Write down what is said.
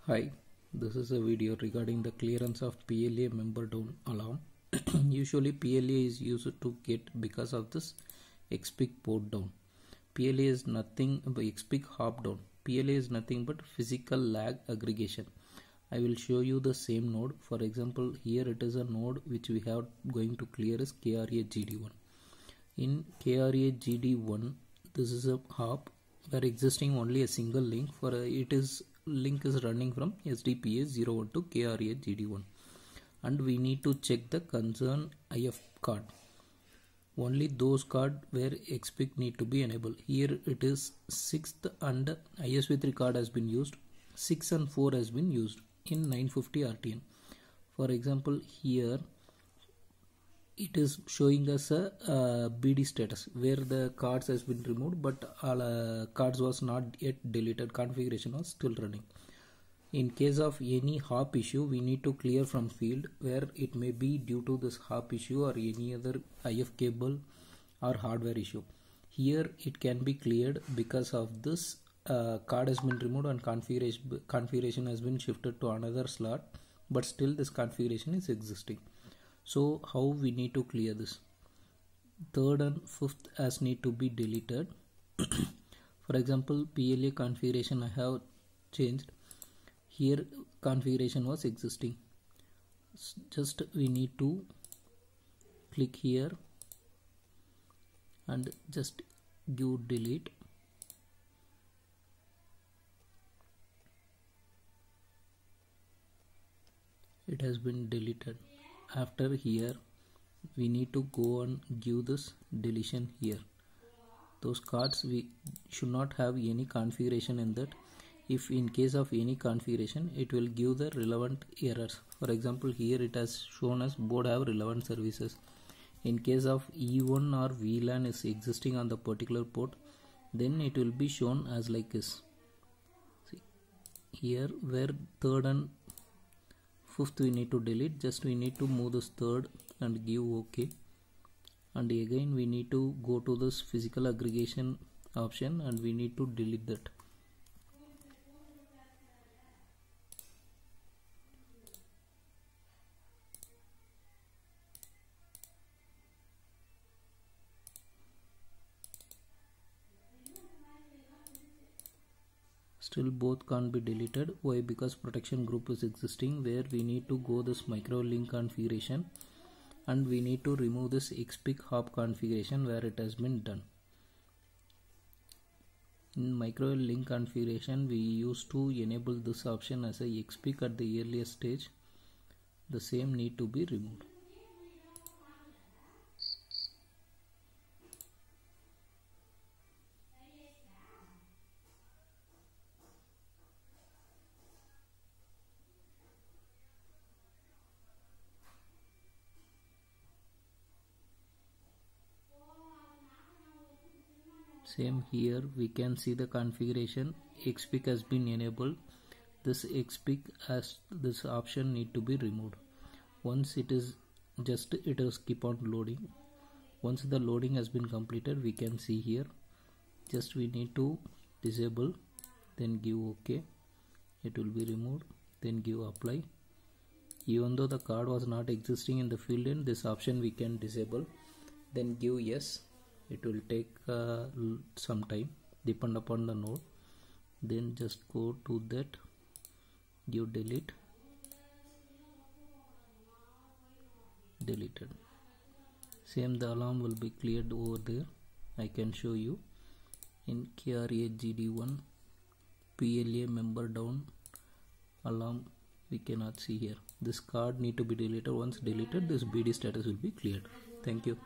Hi, this is a video regarding the clearance of PLA member down alarm. Usually PLA is used to get because of this XPIC port down. PLA is nothing but XPIC hop down. PLA is nothing but physical lag aggregation. I will show you the same node. For example, here it is a node which we have going to clear is KRA-GD1. In KRA-GD1, this is a hop where existing only a single link link is running from SDPA 01 to KRA-GD1, and we need to check the concern IF card. Only those card where XPIC need to be enabled. Here it is 6th and ISV3 card has been used. 6 and 4 has been used in 950 RTN. For example, here it is showing us a BD status where the cards has been removed, but all cards was not yet deleted. Configuration was still running. In case of any hop issue, we need to clear from field where it may be due to this hop issue or any other IF cable or hardware issue. Here it can be cleared because of this card has been removed and configuration has been shifted to another slot, but still this configuration is existing. So how we need to clear this? 3rd and 5th as need to be deleted. For example, PLA configuration I have changed. Here configuration was existing. Just we need to click here and just give delete. It has been deleted. After here we need to go and give this deletion here. Those cards we should not have any configuration in that. If in case of any configuration, it will give the relevant errors. For example, here it has shown as board have relevant services. In case of E1 or VLAN is existing on the particular port, then it will be shown as like this. See here where 3rd and 5th we need to delete. Just we need to move this 3rd and give OK, and again we need to go to this physical aggregation option and we need to delete that. Still both can't be deleted. Why? Because protection group is existing where we need to go this micro link configuration and we need to remove this XPIC hop configuration where it has been done. In micro link configuration we used to enable this option as a XPIC at the earliest stage. The same need to be removed. Same here we can see the configuration. XPIC has been enabled. This XPIC as this option need to be removed. Once it is keep on loading. Once the loading has been completed, we can see here just we need to disable, then give OK. It will be removed, then give apply. Even though the card was not existing in the field end, this option we can disable, then give yes. It will take some time, depend upon the node. Then just go to that, give delete, deleted. Same, the alarm will be cleared over there. I can show you in KRA-GD1 PLA member down alarm. We cannot see here. This card need to be deleted. Once deleted, this BD status will be cleared. Thank you.